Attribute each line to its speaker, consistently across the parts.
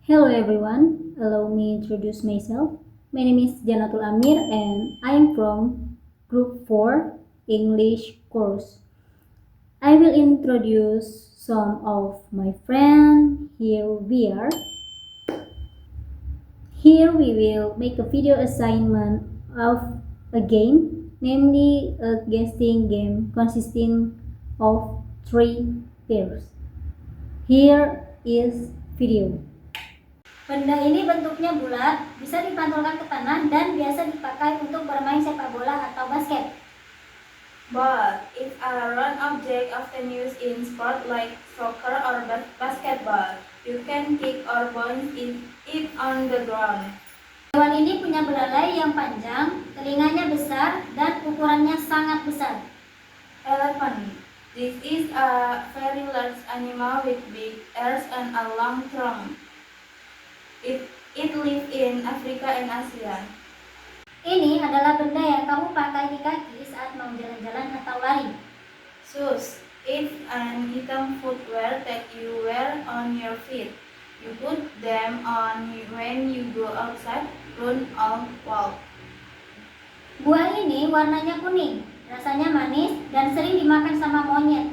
Speaker 1: Hello everyone, allow me to introduce myself. My name is Janatul Amir and I am from Group 4 English course. I will introduce some of my friends. Here we will make a video assignment of a game, namely a guessing game consisting of 3 pairs. Here is video. Benda ini bentuknya bulat, bisa dipantulkan ke tanah dan biasa dipakai untuk bermain sepak bola atau basket.
Speaker 2: Ball is a round object often used in sport like soccer or basketball. You can kick or bounce it on the ground.
Speaker 1: Hewan ini punya belalai yang panjang, telinganya besar, dan ukurannya sangat besar.
Speaker 2: Elephant. This is a very large animal with big ears and a long trunk. It lives in Africa and Asia.
Speaker 1: Ini adalah benda yang kamu pakai di kaki saat mau jalan-jalan atau lari.
Speaker 2: Shoes. It's an item footwear that you wear on your feet. You put them on when you go outside, run or walk.
Speaker 1: Buah ini warnanya kuning, rasanya manis, dan sering dimakan sama monyet.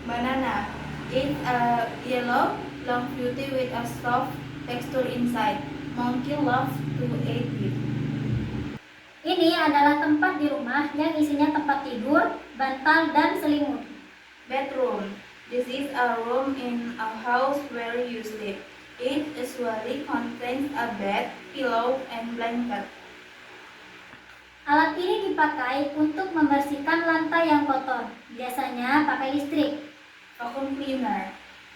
Speaker 2: Banana. It's a yellow, long fruity with a soft texture inside. Monkey loves to eat it.
Speaker 1: Ini adalah tempat di rumah yang isinya tempat tidur, bantal, dan selimut.
Speaker 2: Bedroom. This is a room in a house where you sleep. It usually contains a bed, pillow, and blanket.
Speaker 1: Alat ini dipakai untuk membersihkan lantai yang kotor, biasanya pakai listrik.
Speaker 2: Vacuum cleaner.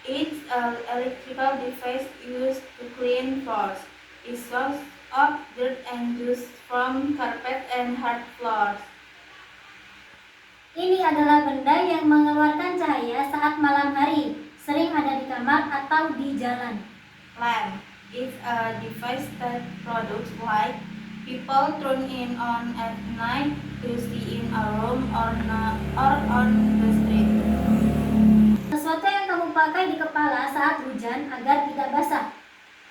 Speaker 2: It's an electrical device used to clean floors. It sucks up dirt and dust from carpet and hard floors.
Speaker 1: Ini adalah benda yang mengeluarkan cahaya saat malam hari, sering ada di kamar atau di jalan.
Speaker 2: Lamp is a device that produces light. People turn it on at night to see in a room or on the street.
Speaker 1: Sesuatu yang kamu pakai di kepala saat hujan agar tidak basah.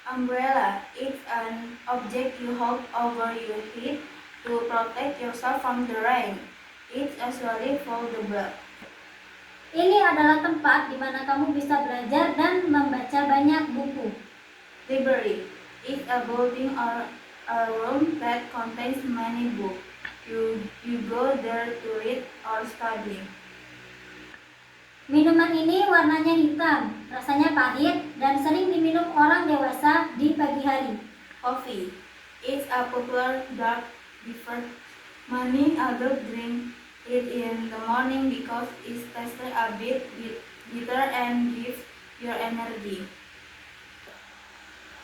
Speaker 2: Umbrella is an object you hold over your head to protect yourself from the rain. It's usually foldable.
Speaker 1: Ini adalah tempat di mana kamu bisa belajar dan membaca banyak buku.
Speaker 2: Library is a building or a room that contains many books. You go there to read or study.
Speaker 1: Minuman ini warnanya hitam, rasanya pahit, dan sering diminum orang dewasa di pagi hari.
Speaker 2: Coffee is a popular dark beverage. Many adults drink it in the morning because it tastes a bit bitter and gives you energy.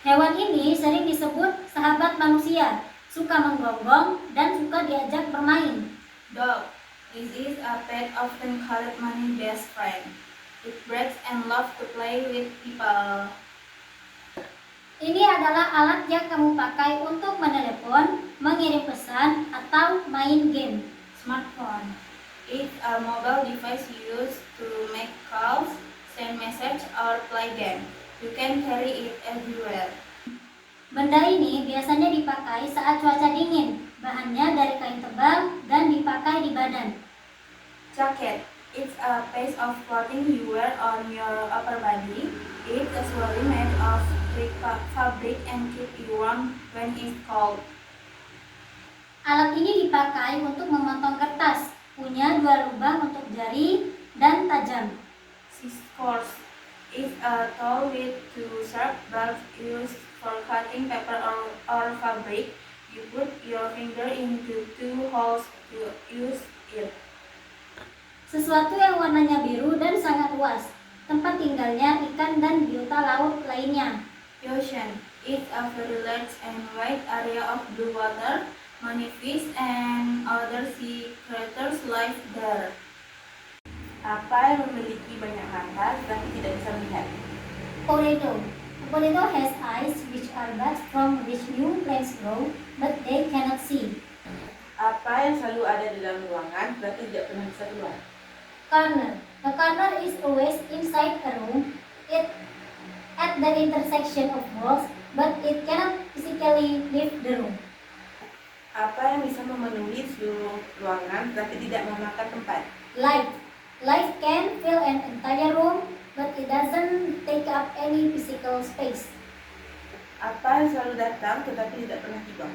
Speaker 1: Hewan ini sering disebut sahabat manusia, suka menggonggong, dan suka diajak bermain.
Speaker 2: Dog. This is a pet often called money best friend. It barks and loves to play with people.
Speaker 1: Ini adalah alat yang kamu pakai untuk menelepon, mengirim pesan, atau main game.
Speaker 2: Smartphone. It's a mobile device used to make calls, send messages, or play games. You can carry it everywhere.
Speaker 1: Benda ini biasanya dipakai saat cuaca dingin. Bahannya dari kain tebal dan dipakai di badan.
Speaker 2: Jacket. It's a piece of clothing you wear on your upper body. It's usually made of thick fabric and keep you warm when it's cold.
Speaker 1: Alat ini dipakai untuk memotong kertas. Punya 2 lubang untuk jari dan tajam.
Speaker 2: Scissors is a tool with 2 sharp barbs used for cutting paper or fabric. You put your finger into 2 holes to use it.
Speaker 1: Sesuatu yang warnanya biru dan sangat luas. Tempat tinggalnya ikan dan biota laut lainnya.
Speaker 2: Ocean is a very large and wide area of blue water. Many fish and other sea creatures live there.
Speaker 3: Apa yang memiliki banyak mata tetapi tidak bisa melihat?
Speaker 1: Potato. A potato has eyes which are buds from which new plants grow, but they cannot see.
Speaker 3: Apa yang selalu ada di dalam ruangan tetapi tidak pernah bisa keluar?
Speaker 1: Corner. A corner is always inside a room. It at the intersection of walls, but it cannot physically leave the room.
Speaker 3: Apa yang bisa memenuhi seluruh ruangan tetapi tidak memakan tempat?
Speaker 1: Light. Light can fill an entire room, but it doesn't take up any physical space.
Speaker 3: Apa yang selalu datang tetapi tidak pernah tiba?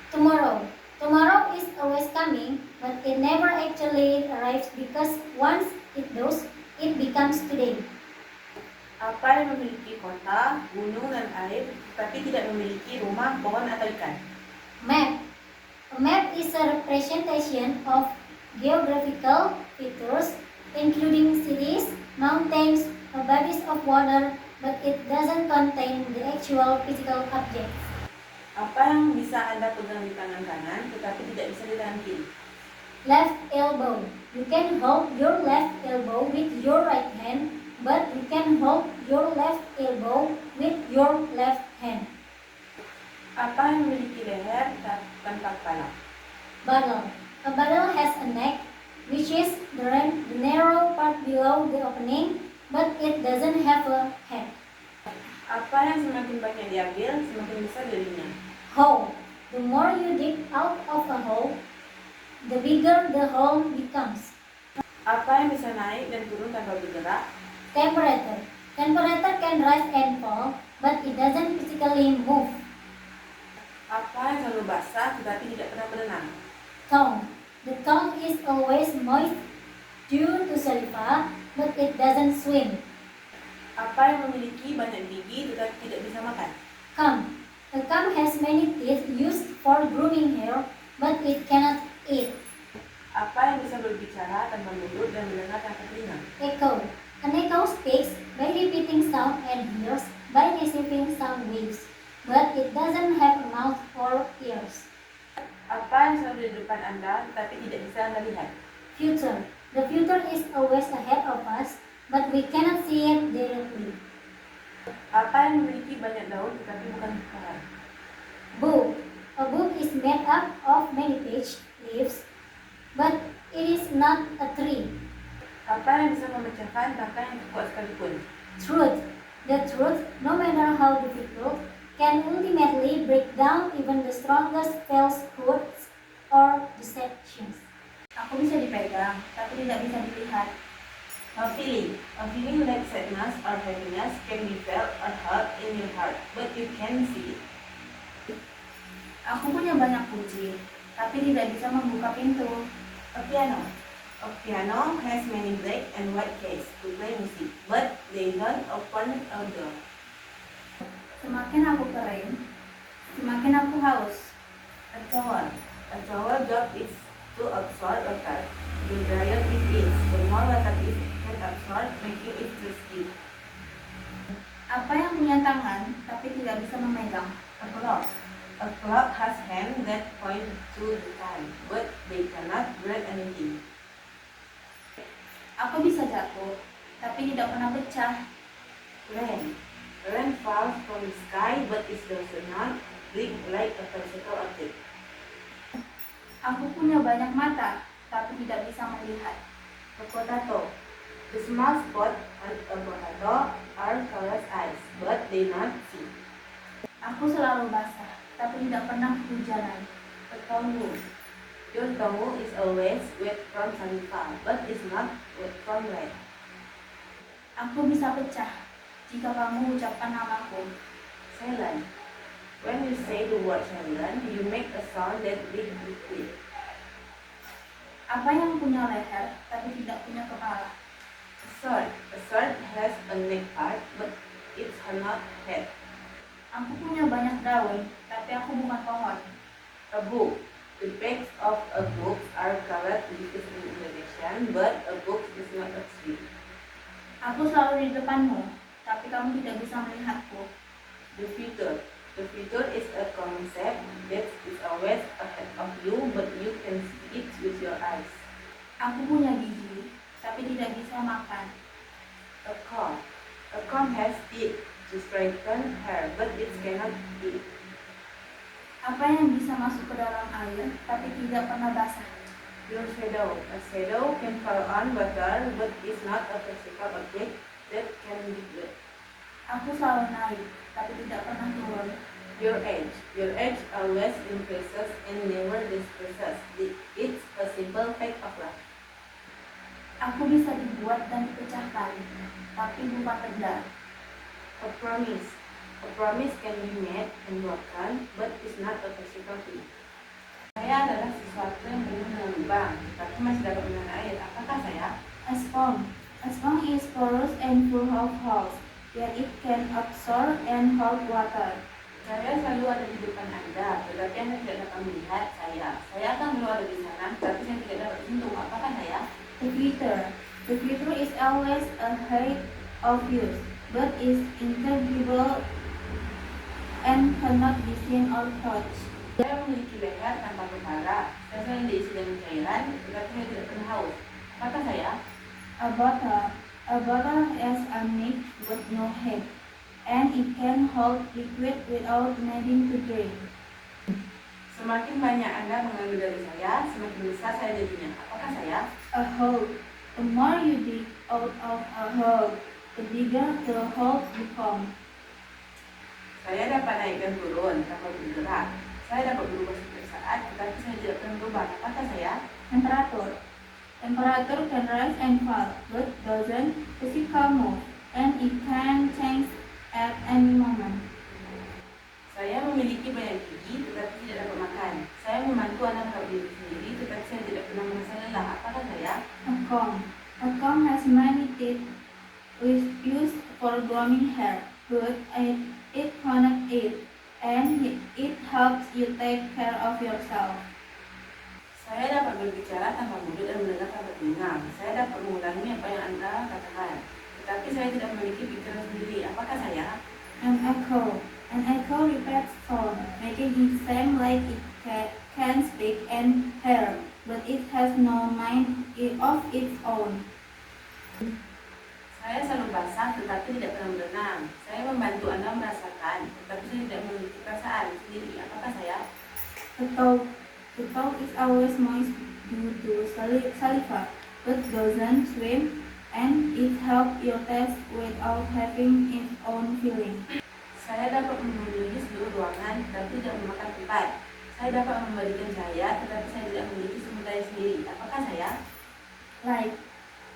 Speaker 1: Tomorrow. Tomorrow is always coming, but it never actually arrives because once it does, it becomes today.
Speaker 3: Apa yang memiliki kota, gunung, dan air tetapi tidak memiliki rumah, pohon, atau ikan?
Speaker 1: Map. A map is a representation of geographical features, including cities, mountains, bodies of water, but it doesn't contain the actual physical objects.
Speaker 3: Apa yang bisa Anda pegang di tangan kanan tetapi tidak bisa di tangan kiri?
Speaker 1: Left elbow. You can hold your left elbow with your right hand, but you can hold your left elbow with your left hand.
Speaker 3: Apa yang memiliki leher tanpa kepala?
Speaker 1: Bottle. A bottle has a neck, which is the narrow part below the opening, but it doesn't have a head.
Speaker 3: Apa yang semakin banyak diambil, semakin besar jadinya?
Speaker 1: Hole. The more you dig out of a hole, the bigger the hole becomes.
Speaker 3: Apa yang bisa naik dan turun tanpa bergerak?
Speaker 1: Temperature. Temperature can rise and fall, but it doesn't physically move.
Speaker 3: Apa yang selalu basah tetapi tidak pernah berenang?
Speaker 1: Tongue. The tongue is always moist due to saliva, but it doesn't swim.
Speaker 3: Apa yang memiliki banyak gigi tetapi tidak bisa makan?
Speaker 1: Comb. A comb has many teeth used for grooming hair, but it cannot eat.
Speaker 3: Apa yang bisa berbicara tanpa mulut dan mendengar tanpa telinga?
Speaker 1: Echo. An echo speaks by repeating sound and hears by receiving sound waves, but it doesn't have a mouth or ears.
Speaker 3: Apa yang selalu di depan Anda tetapi tidak bisa Anda lihat?
Speaker 1: Future. The future is always ahead of us, but we cannot see it directly.
Speaker 3: Apa yang memiliki banyak daun tetapi bukan pohon?
Speaker 1: Book. A book is made up of many leaves, but it is not a tree.
Speaker 3: Apa yang bisa memecahkan tangkai yang kuat sekalipun?
Speaker 1: Truth. The truth, no matter how difficult, can ultimately break down even the strongest falsehoods or deceptions.
Speaker 2: Aku bisa dipegang, tapi tidak bisa dilihat.
Speaker 3: A feeling like sadness or happiness can be felt or heard in your heart, but you can't see it.
Speaker 2: Aku punya banyak kunci, tapi tidak bisa membuka pintu.
Speaker 3: A piano has many black and white keys to play music, but they don't open a door.
Speaker 2: Semakin aku kering, semakin aku haus.
Speaker 3: A towel job is to absorb water. The drier it is, the more water it can absorb, making it thirsty.
Speaker 2: Apa yang punya tangan, tapi tidak bisa memegang?
Speaker 3: A clock. A clock has hands that point to the time, but they cannot grab anything.
Speaker 2: Aku bisa jatuh, tapi tidak pernah pecah.
Speaker 3: Rain. Rain falls from the sky, but it does not blink like a physical object.
Speaker 2: Aku punya banyak mata, tapi tidak bisa melihat.
Speaker 3: A potato. The small spot on a potato are called eyes, but they not see.
Speaker 2: Aku selalu basah, tapi tidak pernah kehujanan.
Speaker 3: A tongue. Your tongue is always wet from saliva, but is not wet from rain.
Speaker 2: Aku bisa pecah jika kamu ucapkan namaku.
Speaker 3: Silent. When you say the word silent, you make a sound that big with.
Speaker 2: Apa yang punya leher, tapi tidak punya kepala?
Speaker 3: A sword. A sword has a neck part, but it's not head.
Speaker 2: Aku punya banyak daun, tapi aku bukan pohon.
Speaker 3: A book. The backs of a book are colored leaves in Indonesian, but a book is not a tree.
Speaker 2: Aku selalu di depanmu, tapi kamu tidak bisa melihatku.
Speaker 3: The future. The future is a concept that is always ahead of you, but you can see it with your eyes.
Speaker 2: Aku punya gigi, tapi tidak bisa makan.
Speaker 3: A comb. A comb has teeth to straighten hair, but it cannot eat.
Speaker 2: Apa yang bisa masuk ke dalam air, tapi tidak pernah basah?
Speaker 3: Your shadow. A shadow can fall on water, but is not a physical object that can be wet.
Speaker 2: Aku selalu naik, tapi tidak pernah turun.
Speaker 3: Your age always increases and never decreases. It's a simple fact of life.
Speaker 2: Aku bisa dibuat dan dipecahkan, tapi bukan benda.
Speaker 3: A promise can be made and broken, but is not a physical thing. Saya adalah sesuatu yang penuh dengan lubang, tapi masih dapat menahan air. Apakah saya?
Speaker 2: A sponge. A sponge is porous and full of holes, yet it can absorb and hold water.
Speaker 3: Saya selalu ada di depan Anda, tetapi Anda tidak dapat melihat saya. Saya akan selalu ada di sana, tetapi saya tidak dapat sentuh. Apakah saya?
Speaker 2: The glitter. The glitter is always ahead of you, but is intangible and cannot be seen or touched.
Speaker 3: Saya memiliki leher tanpa kepala. Saya selalu diisi dengan cairan, tetapi saya tidak pernah haus. Apakah saya?
Speaker 2: A bottle. A bottle has a neck but no head, and it can hold liquid without needing to drink.
Speaker 3: Semakin banyak Anda mengambil dari saya, semakin besar saya jadinya. Apakah saya?
Speaker 2: A hole. The more you dig out of a hole, the bigger the hole becomes.
Speaker 3: Saya dapat naik dan turun tanpa bergerak. Saya dapat berubah setiap saat, tetapi saya tidak pernah berubah. Apakah saya?
Speaker 2: Temperature. Temperature can rise and fall, but doesn't physical move, and it can change at any moment.
Speaker 3: Saya memiliki banyak gigi, tetapi tidak dapat makan. Saya membantu Anda meraba diri sendiri, tetapi saya tidak pernah merasa lelah. Apakah saya?
Speaker 2: A comb. A comb has many teeth used for grooming hair, but it cannot eat, and it helps you take care of yourself.
Speaker 3: Saya dapat berbicara tanpa mulut dan mendengar tanpa telinga. Saya dapat mengulangi apa yang Anda katakan, tetapi saya tidak memiliki pikiran sendiri. Apakah saya?
Speaker 2: An echo. An echo repeats sound, making it sound like it can speak and hear, but it has no mind of its own.
Speaker 3: Saya selalu basah, tetapi tidak pernah berenang. Saya membantu Anda merasakan, tetapi saya tidak memiliki perasaan sendiri. Apakah saya?
Speaker 2: The throat is always moist due to saliva, but doesn't swim, and it helps your taste without having its own feeling.
Speaker 3: Saya dapat memenuhi seluruh ruangan, tetapi tidak memakan tempat. Saya dapat memberikan cahaya, tetapi saya tidak memiliki sumber daya sendiri. Apakah saya?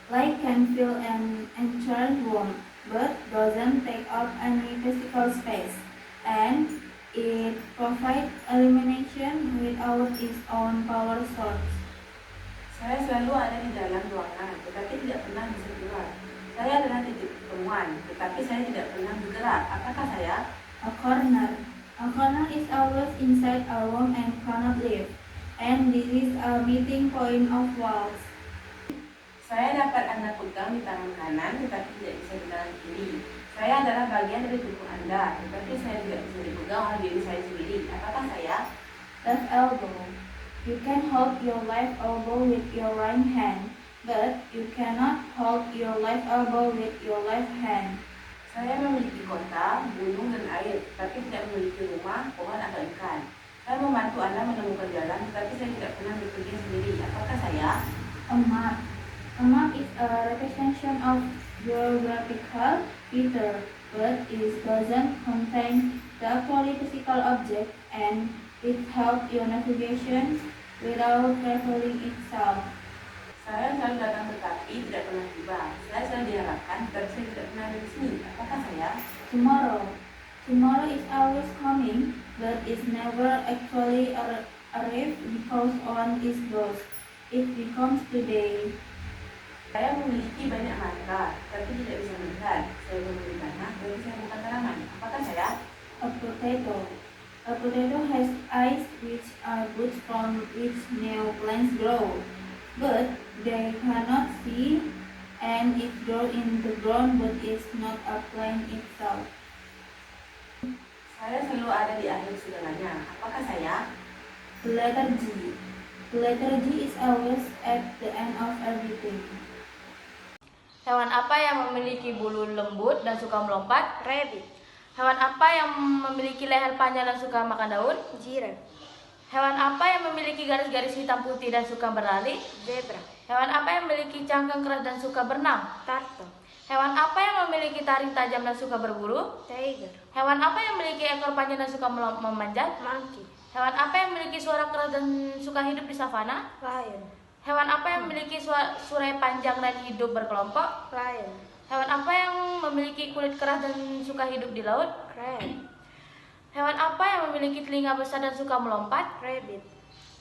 Speaker 2: Light can fill an entire room, but doesn't take up any physical space, and it provides illumination without its own power source.
Speaker 3: Saya selalu ada di dalam ruangan, tetapi tidak pernah bisa keluar. Saya adalah titik pertemuan, tetapi saya tidak pernah bergerak. Apakah saya?
Speaker 2: A corner. A corner is always inside a room and cannot leave, and this is a meeting point of walls.
Speaker 3: Saya dapat Anda pegang di tangan kanan, tetapi tidak bisa di tangan kiri. Saya adalah bagian dari tubuh Anda, tetapi saya tidak bisa dipegang oleh diri saya sendiri. Apakah saya?
Speaker 2: Left elbow. You can hold your left elbow with your right hand, but you cannot hold your left elbow with your left hand.
Speaker 3: Saya memiliki kota, gunung, dan air, tapi tidak memiliki rumah, pohon, atau ikan. Saya membantu Anda menemukan jalan, tetapi saya tidak pernah berpergian sendiri. Apakah saya?
Speaker 2: A map. A map is a representation of geographical feature, but it doesn't contain the actually physical object, and it helps your navigation without traveling itself.
Speaker 3: Saya selalu datang tetapi tidak pernah tiba. Saya selalu diharapkan, tetapi saya tidak pernah ada di sini. Apakah saya?
Speaker 2: Tomorrow. Tomorrow is always coming, but it never actually arrives because one is lost. It becomes today.
Speaker 3: Saya memiliki banyak mata, tapi tidak bisa melihat. Saya memiliki tanah, tapi saya bukan tanaman. Apakah saya?
Speaker 2: A potato. A potato has eyes which are roots from which new plants grow, but they cannot see, and it grows in the ground but is not a plant itself.
Speaker 3: Saya selalu ada di akhir segalanya. Apakah saya?
Speaker 2: The letter G. The letter G is always at the end of everything.
Speaker 4: Hewan apa yang memiliki bulu lembut dan suka melompat?
Speaker 5: Rabbit.
Speaker 4: Hewan apa yang memiliki leher panjang dan suka makan daun?
Speaker 5: Giraffe.
Speaker 4: Hewan apa yang memiliki garis-garis hitam putih dan suka berlari?
Speaker 5: Zebra.
Speaker 4: Hewan apa yang memiliki cangkang keras dan suka berenang?
Speaker 5: Turtle.
Speaker 4: Hewan apa yang memiliki taring tajam dan suka berburu?
Speaker 5: Tiger.
Speaker 4: Hewan apa yang memiliki ekor panjang dan suka memanjat?
Speaker 5: Monkey.
Speaker 4: Hewan apa yang memiliki suara keras dan suka hidup di savana?
Speaker 5: Lion.
Speaker 4: Hewan apa yang memiliki surai panjang dan hidup berkelompok?
Speaker 5: Lion.
Speaker 4: Hewan apa yang memiliki kulit keras dan suka hidup di laut?
Speaker 5: Crab.
Speaker 4: Hewan apa yang memiliki telinga besar dan suka melompat?
Speaker 5: Rabbit.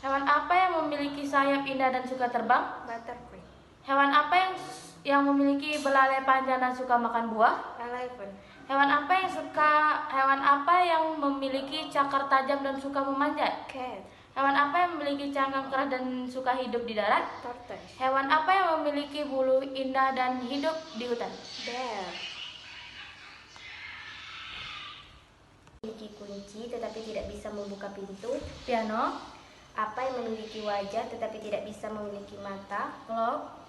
Speaker 4: Hewan apa yang memiliki sayap indah dan suka terbang?
Speaker 5: Butterfly.
Speaker 4: Hewan apa yang memiliki belalai panjang dan suka makan buah?
Speaker 5: Elephant.
Speaker 4: Hewan apa yang memiliki cakar tajam dan suka memanjat?
Speaker 5: Cat.
Speaker 4: Hewan apa yang memiliki cangkang keras dan suka hidup di darat?
Speaker 5: Tortoise.
Speaker 4: Hewan apa yang memiliki bulu indah dan hidup di hutan?
Speaker 5: Bear.
Speaker 6: Memiliki kunci tetapi tidak bisa membuka pintu.
Speaker 4: Piano,
Speaker 6: Apa yang memiliki wajah tetapi tidak bisa memiliki mata.
Speaker 4: clock,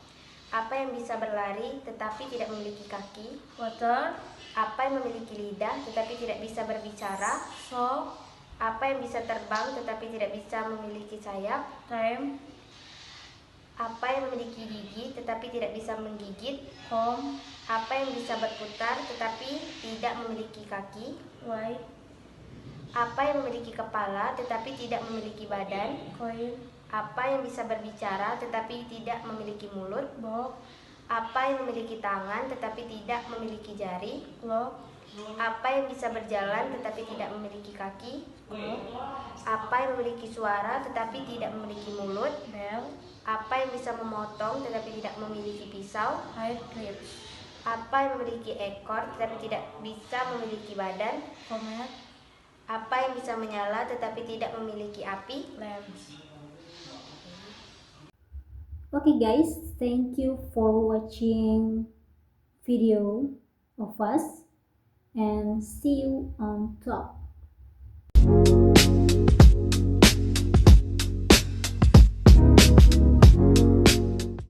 Speaker 6: Apa yang bisa berlari tetapi tidak memiliki kaki.
Speaker 4: water,
Speaker 6: Apa yang memiliki lidah tetapi tidak bisa berbicara.
Speaker 4: soul,
Speaker 6: Apa yang bisa terbang tetapi tidak bisa memiliki sayap.
Speaker 4: time,
Speaker 6: Apa yang memiliki gigi tetapi tidak bisa menggigit.
Speaker 4: home,
Speaker 6: Apa yang bisa berputar tetapi tidak memiliki kaki.
Speaker 4: white,
Speaker 6: Apa yang memiliki kepala tetapi tidak memiliki badan.
Speaker 4: coin,
Speaker 6: Apa yang bisa berbicara tetapi tidak memiliki mulut.
Speaker 4: box,
Speaker 6: Apa yang memiliki tangan tetapi tidak memiliki jari.
Speaker 4: clock,
Speaker 6: Apa yang bisa berjalan tetapi tidak memiliki kaki.
Speaker 4: clock,
Speaker 6: Apa yang memiliki suara tetapi tidak memiliki mulut.
Speaker 4: bell,
Speaker 6: Apa yang bisa memotong tetapi tidak memiliki pisau.
Speaker 4: high clips,
Speaker 6: Apa yang memiliki ekor tetapi tidak bisa memiliki badan.
Speaker 4: comet,
Speaker 6: Apa yang bisa menyala tetapi tidak memiliki api.
Speaker 4: lamps.
Speaker 1: Okay guys, thank you for watching video of us and see you on top.